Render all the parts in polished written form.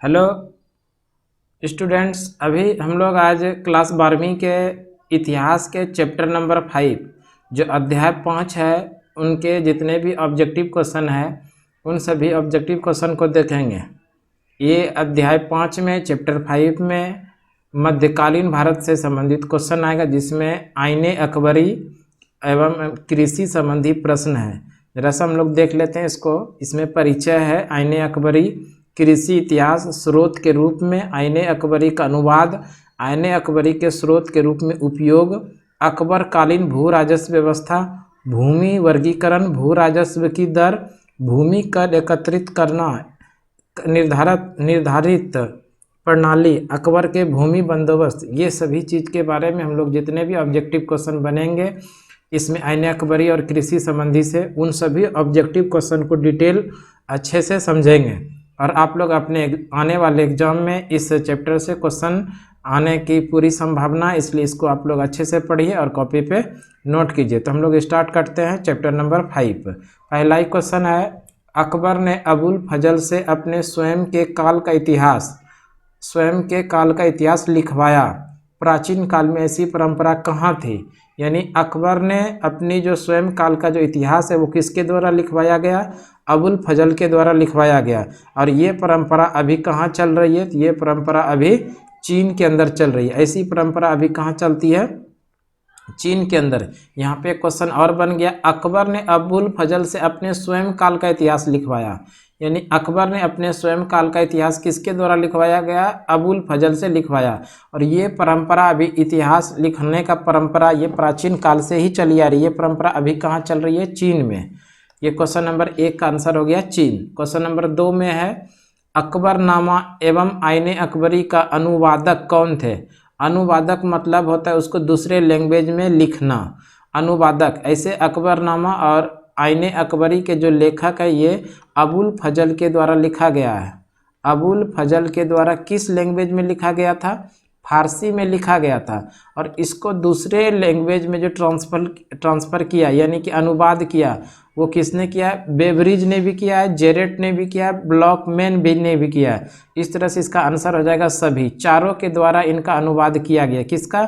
Hello students, अभी हम लोग आज क्लास 12वीं के इतिहास के चैप्टर नंबर 5 जो अध्याय 5 है उनके जितने भी ऑब्जेक्टिव क्वेश्चन है उन सभी ऑब्जेक्टिव क्वेश्चन को देखेंगे। ये अध्याय 5 में चैप्टर 5 में मध्यकालीन भारत से संबंधित क्वेश्चन आएगा, जिसमें आईने अकबरी एवं कृषि संबंधी प्रश्न है। जरा सा हम लोग देख लेते हैं इसको। इसमें परिचय है, आईने अकबरी कृषि इतिहास, स्रोत के रूप में आईने अकबरी का अनुवाद, आईने अकबरी के स्रोत के रूप में उपयोग, अकबर कालीन भू राजस्व व्यवस्था, भूमि वर्गीकरण, भू राजस्व की दर, भूमि कर एकत्रित करना, निर्धारित प्रणाली, अकबर के भूमि बंदोबस्त, ये सभी चीज़ के बारे में हम लोग जितने भी ऑब्जेक्टिव क्वेश्चन बनेंगे इसमें आईने अकबरी और कृषि संबंधी से उन सभी ऑब्जेक्टिव क्वेश्चन को डिटेल अच्छे से समझेंगे। और आप लोग अपने आने वाले एग्जाम में इस चैप्टर से क्वेश्चन आने की पूरी संभावना, इसलिए इसको आप लोग अच्छे से पढ़िए और कॉपी पे नोट कीजिए। तो हम लोग स्टार्ट करते हैं चैप्टर नंबर 5। पहला ही क्वेश्चन है, अकबर ने अबुल फजल से अपने स्वयं के काल का इतिहास लिखवाया। प्राचीन काल में ऐसी परंपरा कहाँ थी? यानी अकबर ने अपनी जो स्वयं काल का जो इतिहास है वो किसके द्वारा लिखवाया गया? अबुल फजल के द्वारा लिखवाया गया। और ये परंपरा अभी कहाँ चल रही है? तो ये परंपरा अभी चीन के अंदर चल रही है। ऐसी परंपरा अभी कहाँ चलती है? चीन के अंदर। यहाँ पे क्वेश्चन और बन गया, अकबर ने अबुल फजल से अपने स्वयं काल का इतिहास लिखवाया। यानी अकबर ने अपने स्वयं काल का इतिहास किसके द्वारा लिखवाया गया? अबुल फजल से लिखवाया। और ये परंपरा अभी इतिहास लिखने का परंपरा ये प्राचीन काल से ही चली आ रही है। ये परंपरा अभी कहाँ चल रही है? चीन में। ये क्वेश्चन नंबर 1 का आंसर हो गया चीन। क्वेश्चन नंबर 2 में है, अकबरनामा एवं आईने अकबरी का अनुवादक कौन थे? अनुवादक मतलब होता है उसको दूसरे लैंग्वेज में लिखना। अनुवादक, ऐसे अकबरनामा और आईने अकबरी के जो लेखक है ये अबुल फजल के द्वारा लिखा गया है। अबुल फजल के द्वारा किस लैंग्वेज में लिखा गया था? फारसी में लिखा गया था। और इसको दूसरे लैंग्वेज में जो ट्रांसफ़र किया यानी कि अनुवाद किया वो किसने किया? बेबरिज ने भी किया है, जेरेट ने भी किया है, ब्लॉकमैन भी ने भी किया है। इस तरह से इसका आंसर हो जाएगा सभी, चारों के द्वारा इनका अनुवाद किया गया। किसका?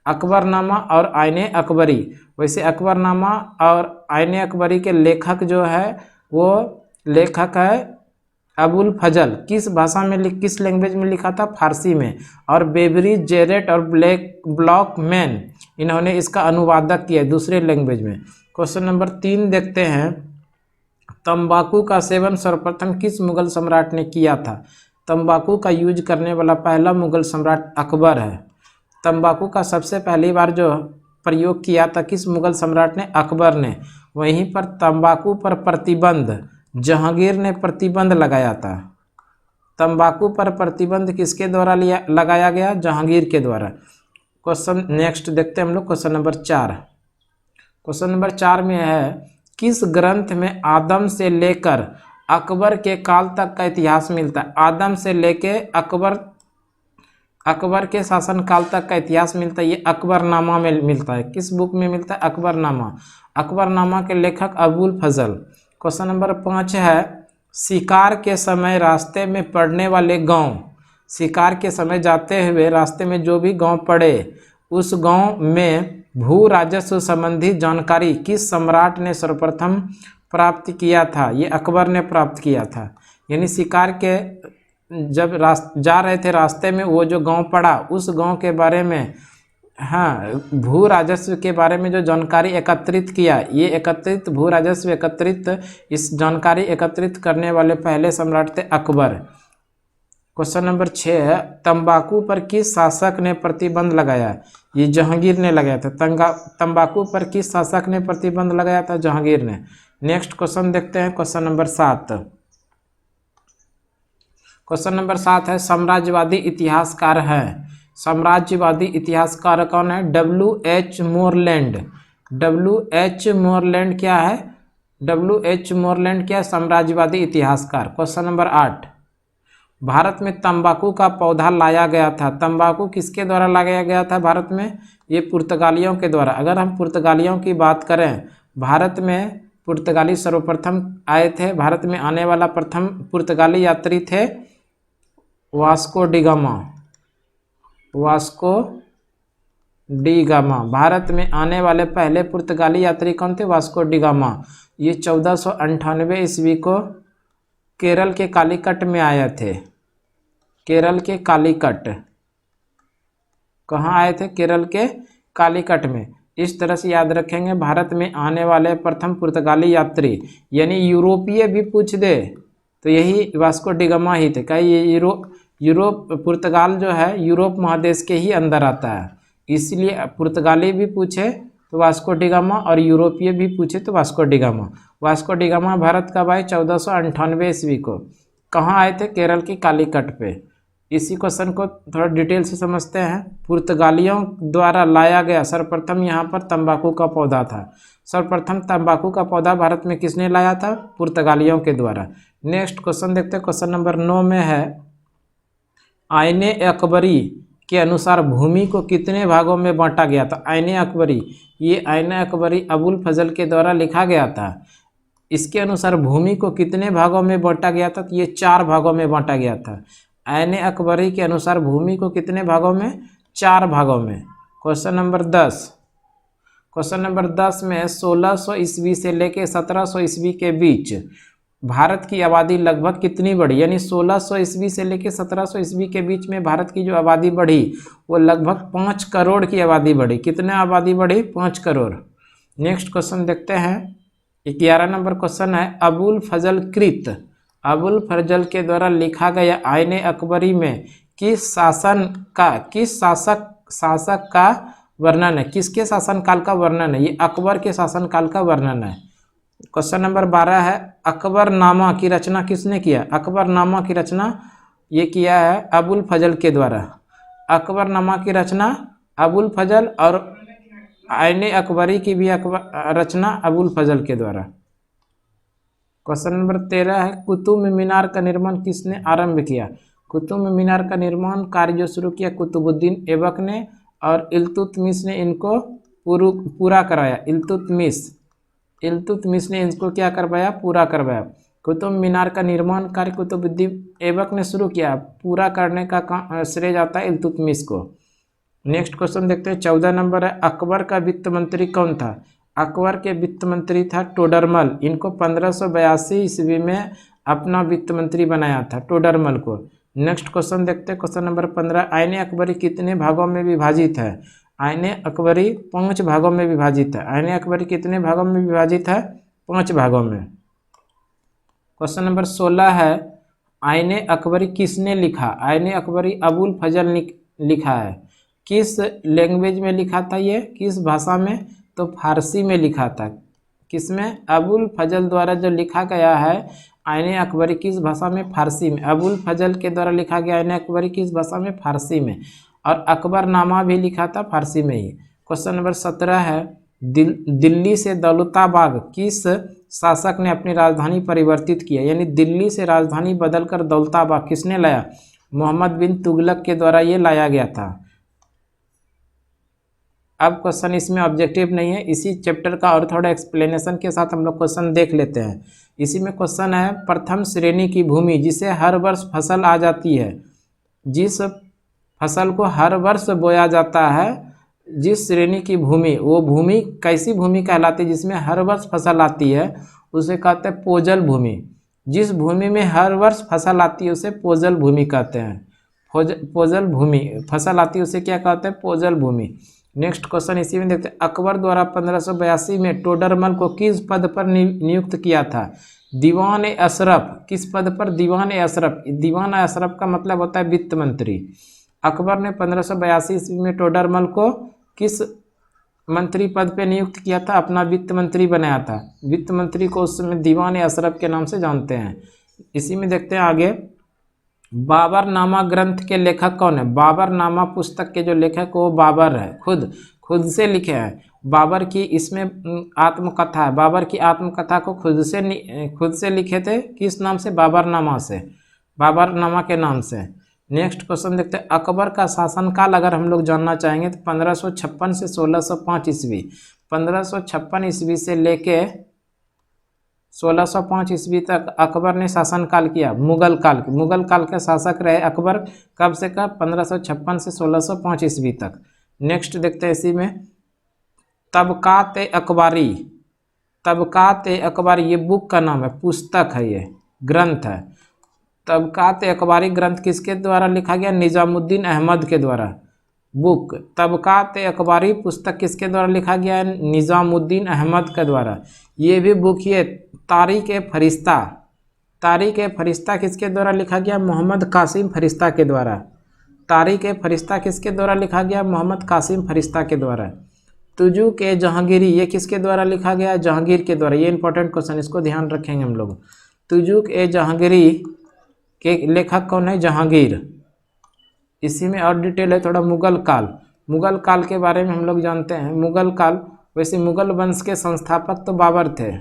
अकबरनामा और आईने अकबरी। वैसे अकबरनामा और आईने अकबरी के लेखक जो है वो लेखक है अबुल फजल। किस भाषा में किस लैंग्वेज में लिखा था? फारसी में। और बेबरिज, जेरेट और ब्लॉकमैन इन्होंने इसका अनुवादक किया दूसरे लैंग्वेज में। क्वेश्चन नंबर 3 देखते हैं, तंबाकू का सेवन सर्वप्रथम किस मुगल सम्राट ने किया था? तंबाकू का यूज करने वाला पहला मुगल सम्राट अकबर है। तंबाकू का सबसे पहली बार जो प्रयोग किया था किस मुगल सम्राट ने? अकबर ने। वहीं पर तंबाकू पर प्रतिबंध जहांगीर ने प्रतिबंध लगाया था। तंबाकू पर प्रतिबंध किसके द्वारा लगाया गया? जहांगीर के द्वारा। क्वेश्चन नेक्स्ट देखते हैं हम लोग, क्वेश्चन नंबर 4। क्वेश्चन नंबर 4 में है, किस ग्रंथ में आदम से लेकर अकबर के काल तक का इतिहास मिलता है? आदम से लेके अकबर के शासन काल तक का इतिहास मिलता है। ये अकबरनामा में मिलता है। किस बुक में मिलता है? अकबरनामा। अकबरनामा के लेखक अबुल फजल। क्वेश्चन नंबर 5 है, शिकार के समय रास्ते में पड़ने वाले गांव, शिकार के समय जाते हुए रास्ते में जो भी गांव पड़े उस गांव में भू राजस्व संबंधी जानकारी किस सम्राट ने सर्वप्रथम प्राप्त किया था? ये अकबर ने प्राप्त किया था। यानी शिकार के जब जा रहे थे रास्ते में वो जो गांव पड़ा उस गांव के बारे में, हाँ, भू राजस्व के बारे में जो जानकारी एकत्रित किया, ये भू राजस्व एकत्रित, इस जानकारी एकत्रित करने वाले पहले सम्राट थे अकबर। क्वेश्चन नंबर 6 है, तंबाकू पर किस शासक ने प्रतिबंध लगाया? ये जहांगीर ने लगाया था। तंबाकू पर किस शासक ने प्रतिबंध लगाया था? जहांगीर ने। नेक्स्ट क्वेश्चन देखते हैं, क्वेश्चन नंबर 7। क्वेश्चन नंबर 7 है, साम्राज्यवादी इतिहासकार है। साम्राज्यवादी इतिहासकार कौन है? W.H. मोरलैंड। W.H. मोरलैंड क्या है? W.H. मोरलैंड क्या? साम्राज्यवादी इतिहासकार। क्वेश्चन नंबर 8, भारत में तंबाकू का पौधा लाया गया था। तंबाकू किसके द्वारा लगाया गया था भारत में? ये पुर्तगालियों के द्वारा। अगर हम पुर्तगालियों की बात करें, भारत में पुर्तगाली सर्वप्रथम आए थे। भारत में आने वाला प्रथम पुर्तगाली यात्री थे Vasco da Gama. Vasco da Gama Bharat में आने वाले पहले पुर्तगाली यात्री कौन थे? Vasco da Gama. ये 1498 ईस्वी को केरल के कालीकट में आए थे। केरल के कालीकट, कहाँ आए थे? केरल के कालीकट में। इस तरह से याद रखेंगे, भारत में आने वाले प्रथम पुर्तगाली यात्री, यानी यूरोपीय भी पूछ दे तो यही वास्को डिगामा ही थे। क्या ये यूरोप पुर्तगाल जो है यूरोप महादेश के ही अंदर आता है, इसलिए पुर्तगाली भी पूछे तो वास्को डिगामा और यूरोपीय भी पूछे तो Vasco da Gama. Vasco da Gama Bharat कब आए? 1498 ईस्वी को। कहाँ आए थे? केरल की कालीकट पे। इसी क्वेश्चन को थोड़ा डिटेल से समझते हैं। पुर्तगालियों द्वारा लाया गया सर्वप्रथम यहाँ पर तंबाकू का पौधा था। सर्वप्रथम तंबाकू का पौधा भारत में किसने लाया था? पुर्तगालियों के द्वारा। नेक्स्ट क्वेश्चन देखते हैं, क्वेश्चन नंबर 9 में है, आईने अकबरी के अनुसार भूमि को कितने भागों में बांटा गया था? आईने अकबरी, ये आईने अकबरी अबुल फजल के द्वारा लिखा गया था। इसके अनुसार भूमि को कितने भागों में बांटा गया था? तो ये 4 भागों में बांटा गया था। आईने अकबरी के अनुसार भूमि को कितने भागों में? 4 भागों में। क्वेश्चन नंबर 10, क्वेश्चन नंबर 10 में 1600 ईस्वी से लेके 1700 ईस्वी के बीच भारत की आबादी लगभग कितनी बढ़ी? यानी 1600 ईस्वी से लेके 1700 ईस्वी के बीच में भारत की जो आबादी बढ़ी वो लगभग 5 करोड़ की आबादी बढ़ी। कितने आबादी बढ़ी? 5 करोड़। नेक्स्ट क्वेश्चन देखते हैं, 11 नंबर क्वेश्चन है, अबुल फजल कृत, अबुल फजल के द्वारा लिखा गया आईने अकबरी में किस शासक का वर्णन है? किसके शासनकाल का वर्णन है? ये अकबर के शासनकाल का वर्णन है। क्वेश्चन नंबर 12 है, अकबरनामा की रचना किसने किया? अकबरनामा की रचना ये किया है अबुल फजल के द्वारा। अकबरनामा की रचना अबुल फजल और आईने अकबरी की भी रचना अबुल फजल के द्वारा। क्वेश्चन नंबर 13 है, कुतुब मीनार का निर्माण किसने आरंभ किया? कुतुब मीनार का निर्माण कार्य जो शुरू किया कुतुबुद्दीन ऐबक ने और इल्तुतमिश ने इनको पूरा कराया। इल्तुतमिश ने इसको क्या करवाया? पूरा करवाया। कुतुब मीनार का निर्माण कार्य कुतुबुद्दीन ऐबक ने शुरू किया, पूरा करने का श्रेय जाता है इल्तुतमिश को। नेक्स्ट क्वेश्चन देखते हैं, 14 नंबर है, अकबर का वित्त मंत्री कौन था? अकबर के वित्त मंत्री था टोडरमल। इनको 1582 ईस्वी में अपना वित्त मंत्री बनाया था, टोडरमल को। नेक्स्ट क्वेश्चन देखते हैं, क्वेश्चन नंबर 15, आईने अकबरी कितने भागों में विभाजित है? आईने अकबरी 5 भागों में विभाजित है। आईने अकबरी कितने भागों में विभाजित है? 5 भागों में। क्वेश्चन नंबर 16 है, आईने अकबरी किसने लिखा? आईने अकबरी अबुल फजल ने लिखा है। किस लैंग्वेज में लिखा था ये? किस भाषा में? तो फारसी में लिखा था। किसमें? अबुल फजल द्वारा जो लिखा गया है आईने अकबरी किस भाषा में? फारसी में। अबुल फजल के द्वारा लिखा गया आईने अकबरी किस भाषा में? फारसी में। और अकबरनामा भी लिखा था फारसी में ही। क्वेश्चन नंबर 17 है, दिल्ली से दौलताबाग किस शासक ने अपनी राजधानी परिवर्तित किया? यानी दिल्ली से राजधानी बदलकर दौलताबाग किसने लाया? मोहम्मद बिन तुगलक के द्वारा ये लाया गया था। अब क्वेश्चन इसमें ऑब्जेक्टिव नहीं है, इसी चैप्टर का और थोड़ा एक्सप्लेनेशन के साथ हम लोग क्वेश्चन देख लेते हैं। इसी में क्वेश्चन है, प्रथम श्रेणी की भूमि जिसे हर वर्ष फसल आ जाती है, जिस फसल को हर वर्ष बोया जाता है, जिस श्रेणी की भूमि, वो भूमि कैसी भूमि कहलाती है? जिसमें हर वर्ष फसल आती है उसे कहते हैं पोजल भूमि। जिस भूमि में हर वर्ष फसल आती है उसे पोजल भूमि कहते हैं। पोजल भूमि फसल आती है उसे क्या कहते हैं? पोजल भूमि। नेक्स्ट क्वेश्चन इसी में देखते हैं, अकबर द्वारा 1582 में टोडरमल को किस पद पर नियुक्त किया था? दीवान अशरफ। किस पद पर? दीवान अशरफ। दीवान अशरफ का मतलब होता है वित्त मंत्री। अकबर ने 1582 ईस्वी में टोडरमल को किस मंत्री पद पे नियुक्त किया था? अपना वित्त मंत्री बनाया था। वित्त मंत्री को उस समय दीवान अशरफ के नाम से जानते हैं। इसी में देखते हैं आगे, बाबरनामा ग्रंथ के लेखक कौन है? बाबरनामा पुस्तक के जो लेखक वो बाबर है, खुद से लिखे हैं। बाबर की इसमें आत्मकथा है। बाबर की आत्मकथा को खुद से लिखे थे। किस नाम से? बाबरनामा से, बाबरनामा के नाम से। नेक्स्ट क्वेश्चन देखते हैं, अकबर का शासनकाल अगर हम लोग जानना चाहेंगे तो 1556 से 1605 ईस्वी। 1556 ईस्वी से लेके 1605 ईस्वी तक अकबर ने शासनकाल किया। मुगल काल के शासक रहे अकबर, कब से कब, 1556 से 1605 ईस्वी तक। नेक्स्ट देखते हैं इसी में तबकात-ए-अकबारी। तबकात-ए-अकबारी ये बुक का नाम है, पुस्तक है, ये ग्रंथ है। तबकात-ए-अकबारी ग्रंथ किसके द्वारा लिखा गया? निजामुद्दीन अहमद के द्वारा। बुक तबकात-ए-अकबारी पुस्तक किसके द्वारा लिखा गया है? निजामुद्दीन अहमद के द्वारा। ये भी बुक ये तारीख-ए-फरिश्ता। तारीख-ए-फरिश्ता किसके द्वारा लिखा गया? मोहम्मद कासिम फरिश्ता के द्वारा। तारीख-ए-फरिश्ता किसके द्वारा लिखा गया? मोहम्मद कासिम फरिश्ता के द्वारा। तुजुक-ए-जहांगीरी ये किसके द्वारा लिखा गया? जहांगीर के द्वारा। ये इंपॉर्टेंट क्वेश्चन, इसको ध्यान रखेंगे हम लोग। तुजुक-ए-जहांगीरी के लेखक कौन है? जहांगीर। इसी में और डिटेल है थोड़ा। मुगल काल के बारे में हम लोग जानते हैं। मुगल काल, वैसे मुगल वंश के संस्थापक तो बाबर थे।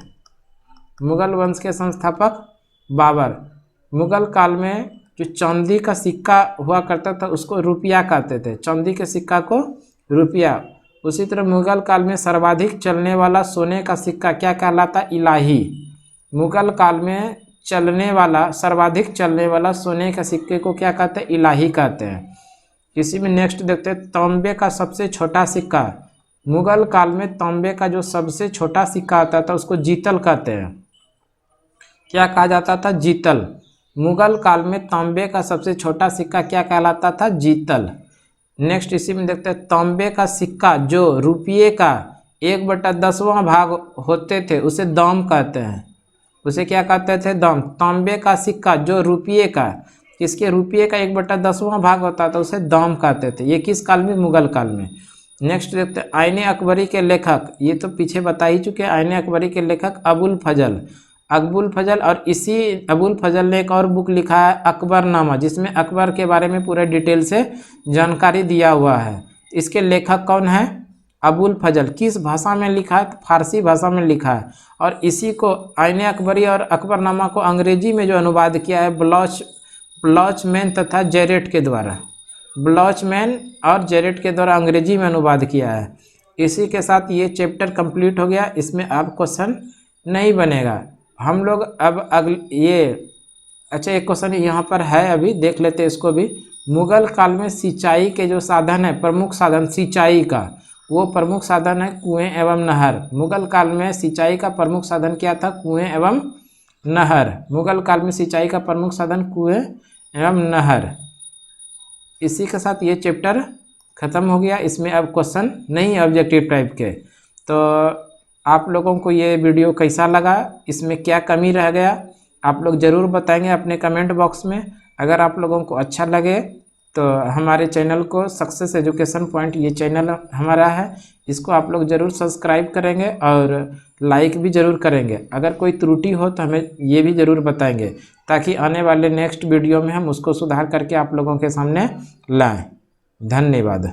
मुगल वंश के संस्थापक बाबर। मुगल काल में जो चांदी का सिक्का हुआ करता था उसको रुपया कहते थे। चांदी के सिक्का को रुपया। उसी तरह मुगल काल में सर्वाधिक चलने वाला सोने का सिक्का क्या कहलाता? इलाही। मुगल काल में सर्वाधिक चलने वाला सोने का सिक्के को क्या कहते हैं? इलाही कहते हैं। इसी में नेक्स्ट देखते हैं तांबे का सबसे छोटा सिक्का। मुगल काल में तांबे का जो सबसे छोटा सिक्का आता था उसको जीतल कहते हैं। क्या कहा जाता था? जीतल। मुगल काल में तांबे का सबसे छोटा सिक्का क्या कहलाता था? जीतल। नेक्स्ट इसी में देखते हैं तांबे का सिक्का जो रुपये का 1/10वां भाग होते थे उसे दाम कहते हैं। उसे क्या कहते थे? दाम। तांबे का सिक्का जो रुपये का, किसके? रुपये का 1/10वां भाग होता था उसे दाम कहते थे। ये किस काल में? मुगल काल में। नेक्स्ट देखते हैं आईने अकबरी के लेखक। ये तो पीछे बता ही चुके हैं। आईने अकबरी के लेखक अबुल फजल। और इसी अबुल फजल ने एक और बुक लिखा है अकबरनामा, जिसमें अकबर के बारे में पूरे डिटेल से जानकारी दिया हुआ है। इसके लेखक कौन है? अबुल फजल। किस भाषा में लिखा है? फारसी भाषा में लिखा है। और इसी को आईने अकबरी और अकबरनामा को अंग्रेजी में जो अनुवाद किया है ब्लॉचमैन तथा जेरेट के द्वारा। ब्लॉचमैन और जेरेट के द्वारा अंग्रेजी में अनुवाद किया है। इसी के साथ ये चैप्टर कंप्लीट हो गया। इसमें अब क्वेश्चन नहीं बनेगा। हम लोग अब अच्छा एक क्वेश्चन यहाँ पर है, अभी देख लेते हैं इसको भी। मुगल काल में सिंचाई के जो साधन है, प्रमुख साधन सिंचाई का, वो प्रमुख साधन है कुएं एवं नहर। मुगल काल में सिंचाई का प्रमुख साधन क्या था? कुएं एवं नहर। मुगल काल में सिंचाई का प्रमुख साधन कुएं एवं नहर। इसी के साथ ये चैप्टर ख़त्म हो गया। इसमें अब क्वेश्चन नहीं ऑब्जेक्टिव टाइप के। तो आप लोगों को ये वीडियो कैसा लगा, इसमें क्या कमी रह गया, आप लोग ज़रूर बताएंगे अपने कमेंट बॉक्स में। अगर आप लोगों को अच्छा लगे तो हमारे चैनल को सक्सेस एजुकेशन पॉइंट ये चैनल हमारा है, इसको आप लोग ज़रूर सब्सक्राइब करेंगे और लाइक भी ज़रूर करेंगे। अगर कोई त्रुटि हो तो हमें ये भी ज़रूर बताएंगे, ताकि आने वाले नेक्स्ट वीडियो में हम उसको सुधार करके आप लोगों के सामने लाएं। धन्यवाद।